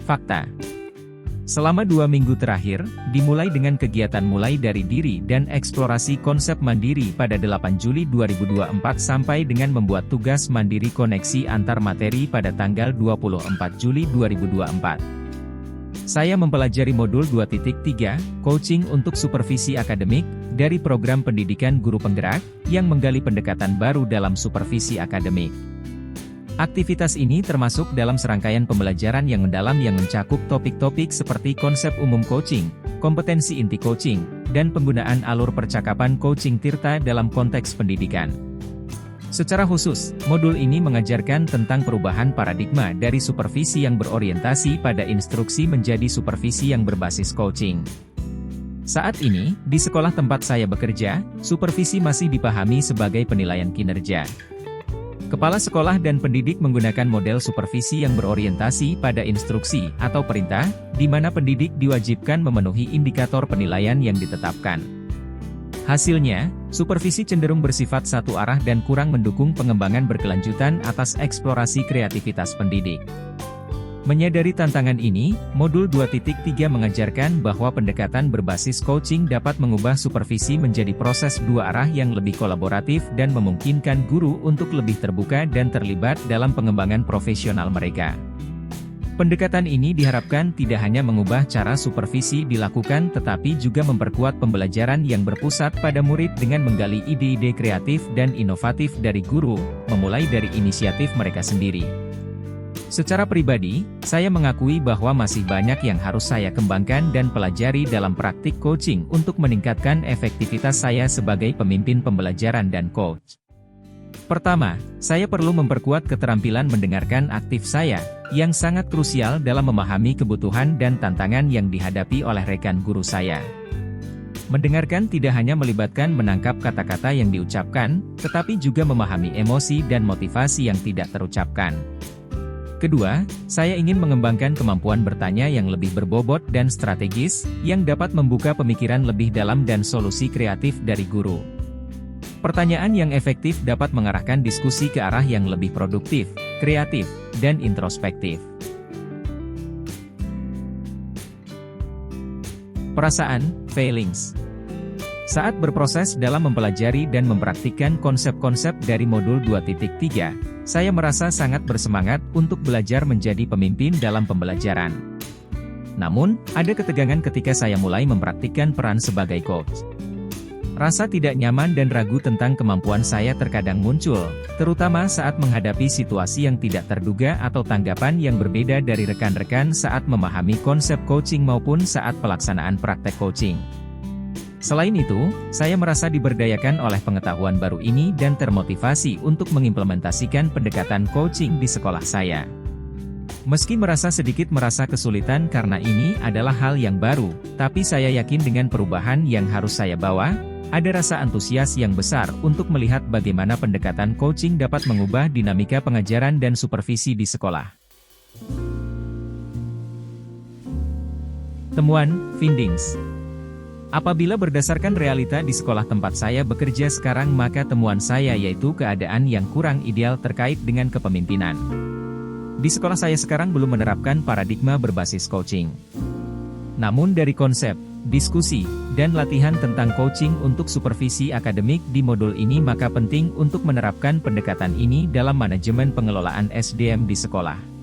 Fakta. Selama 2 minggu terakhir, dimulai dengan kegiatan mulai dari diri dan eksplorasi konsep mandiri pada 8 Juli 2024 sampai dengan membuat tugas mandiri koneksi antar materi pada tanggal 24 Juli 2024. Saya mempelajari modul 2.3, Coaching untuk Supervisi Akademik, dari program pendidikan guru penggerak, yang menggali pendekatan baru dalam supervisi akademik. Aktivitas ini termasuk dalam serangkaian pembelajaran yang mendalam yang mencakup topik-topik seperti konsep umum coaching, kompetensi inti coaching, dan penggunaan alur percakapan coaching Tirta dalam konteks pendidikan. Secara khusus, modul ini mengajarkan tentang perubahan paradigma dari supervisi yang berorientasi pada instruksi menjadi supervisi yang berbasis coaching. Saat ini, di sekolah tempat saya bekerja, supervisi masih dipahami sebagai penilaian kinerja. Kepala sekolah dan pendidik menggunakan model supervisi yang berorientasi pada instruksi atau perintah, di mana pendidik diwajibkan memenuhi indikator penilaian yang ditetapkan. Hasilnya, supervisi cenderung bersifat satu arah dan kurang mendukung pengembangan berkelanjutan atas eksplorasi kreativitas pendidik. Menyadari tantangan ini, modul 2.3 mengajarkan bahwa pendekatan berbasis coaching dapat mengubah supervisi menjadi proses dua arah yang lebih kolaboratif dan memungkinkan guru untuk lebih terbuka dan terlibat dalam pengembangan profesional mereka. Pendekatan ini diharapkan tidak hanya mengubah cara supervisi dilakukan tetapi juga memperkuat pembelajaran yang berpusat pada murid dengan menggali ide-ide kreatif dan inovatif dari guru, memulai dari inisiatif mereka sendiri. Secara pribadi, saya mengakui bahwa masih banyak yang harus saya kembangkan dan pelajari dalam praktik coaching untuk meningkatkan efektivitas saya sebagai pemimpin pembelajaran dan coach. Pertama, saya perlu memperkuat keterampilan mendengarkan aktif saya, yang sangat krusial dalam memahami kebutuhan dan tantangan yang dihadapi oleh rekan guru saya. Mendengarkan tidak hanya melibatkan menangkap kata-kata yang diucapkan, tetapi juga memahami emosi dan motivasi yang tidak terucapkan. Kedua, saya ingin mengembangkan kemampuan bertanya yang lebih berbobot dan strategis, yang dapat membuka pemikiran lebih dalam dan solusi kreatif dari guru. Pertanyaan yang efektif dapat mengarahkan diskusi ke arah yang lebih produktif, kreatif, dan introspektif. Perasaan, feelings. Saat berproses dalam mempelajari dan mempraktikkan konsep-konsep dari modul 2.3, saya merasa sangat bersemangat untuk belajar menjadi pemimpin dalam pembelajaran. Namun, ada ketegangan ketika saya mulai mempraktikkan peran sebagai coach. Rasa tidak nyaman dan ragu tentang kemampuan saya terkadang muncul, terutama saat menghadapi situasi yang tidak terduga atau tanggapan yang berbeda dari rekan-rekan saat memahami konsep coaching maupun saat pelaksanaan praktek coaching. Selain itu, saya merasa diberdayakan oleh pengetahuan baru ini dan termotivasi untuk mengimplementasikan pendekatan coaching di sekolah saya. Meski merasa kesulitan karena ini adalah hal yang baru, tapi saya yakin dengan perubahan yang harus saya bawa, ada rasa antusias yang besar untuk melihat bagaimana pendekatan coaching dapat mengubah dinamika pengajaran dan supervisi di sekolah. Temuan, findings. Apabila berdasarkan realita di sekolah tempat saya bekerja sekarang maka temuan saya yaitu keadaan yang kurang ideal terkait dengan kepemimpinan. Di sekolah saya sekarang belum menerapkan paradigma berbasis coaching. Namun dari konsep, diskusi, dan latihan tentang coaching untuk supervisi akademik di modul ini maka penting untuk menerapkan pendekatan ini dalam manajemen pengelolaan SDM di sekolah.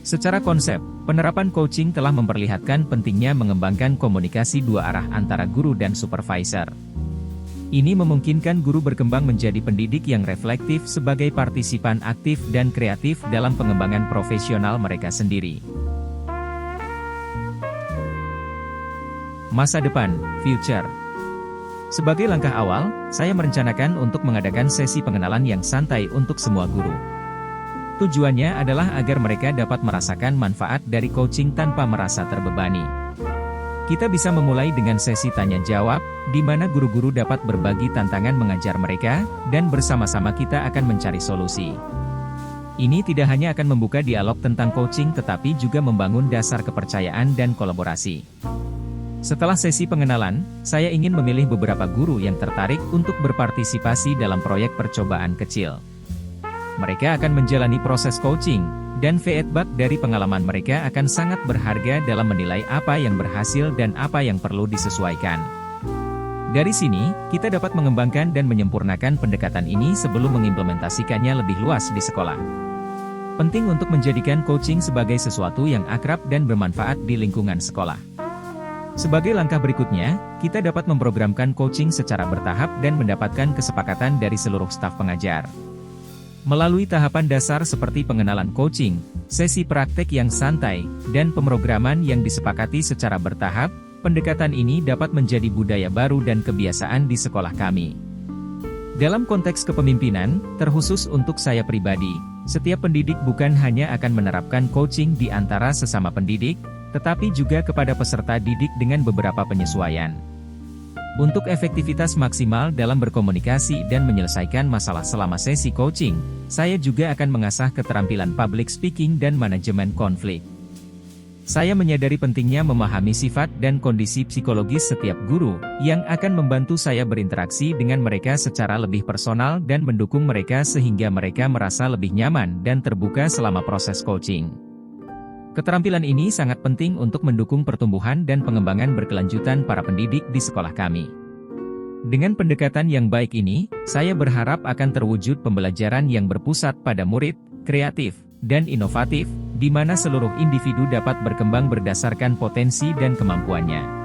Secara konsep, penerapan coaching telah memperlihatkan pentingnya mengembangkan komunikasi dua arah antara guru dan supervisor. Ini memungkinkan guru berkembang menjadi pendidik yang reflektif sebagai partisipan aktif dan kreatif dalam pengembangan profesional mereka sendiri. Masa depan, future. Sebagai langkah awal, saya merencanakan untuk mengadakan sesi pengenalan yang santai untuk semua guru. Tujuannya adalah agar mereka dapat merasakan manfaat dari coaching tanpa merasa terbebani. Kita bisa memulai dengan sesi tanya-jawab, di mana guru-guru dapat berbagi tantangan mengajar mereka, dan bersama-sama kita akan mencari solusi. Ini tidak hanya akan membuka dialog tentang coaching tetapi juga membangun dasar kepercayaan dan kolaborasi. Setelah sesi pengenalan, saya ingin memilih beberapa guru yang tertarik untuk berpartisipasi dalam proyek percobaan kecil. Mereka akan menjalani proses coaching, dan feedback dari pengalaman mereka akan sangat berharga dalam menilai apa yang berhasil dan apa yang perlu disesuaikan. Dari sini, kita dapat mengembangkan dan menyempurnakan pendekatan ini sebelum mengimplementasikannya lebih luas di sekolah. Penting untuk menjadikan coaching sebagai sesuatu yang akrab dan bermanfaat di lingkungan sekolah. Sebagai langkah berikutnya, kita dapat memprogramkan coaching secara bertahap dan mendapatkan kesepakatan dari seluruh staf pengajar. Melalui tahapan dasar seperti pengenalan coaching, sesi praktek yang santai, dan pemrograman yang disepakati secara bertahap, pendekatan ini dapat menjadi budaya baru dan kebiasaan di sekolah kami. Dalam konteks kepemimpinan, terkhusus untuk saya pribadi, setiap pendidik bukan hanya akan menerapkan coaching di antara sesama pendidik, tetapi juga kepada peserta didik dengan beberapa penyesuaian. Untuk efektivitas maksimal dalam berkomunikasi dan menyelesaikan masalah selama sesi coaching, saya juga akan mengasah keterampilan public speaking dan manajemen konflik. Saya menyadari pentingnya memahami sifat dan kondisi psikologis setiap guru, yang akan membantu saya berinteraksi dengan mereka secara lebih personal dan mendukung mereka sehingga mereka merasa lebih nyaman dan terbuka selama proses coaching. Keterampilan ini sangat penting untuk mendukung pertumbuhan dan pengembangan berkelanjutan para pendidik di sekolah kami. Dengan pendekatan yang baik ini, saya berharap akan terwujud pembelajaran yang berpusat pada murid, kreatif, dan inovatif, di mana seluruh individu dapat berkembang berdasarkan potensi dan kemampuannya.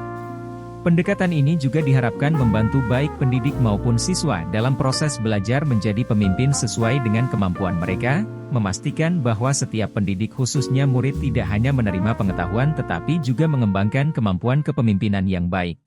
Pendekatan ini juga diharapkan membantu baik pendidik maupun siswa dalam proses belajar menjadi pemimpin sesuai dengan kemampuan mereka, memastikan bahwa setiap pendidik khususnya murid tidak hanya menerima pengetahuan tetapi juga mengembangkan kemampuan kepemimpinan yang baik.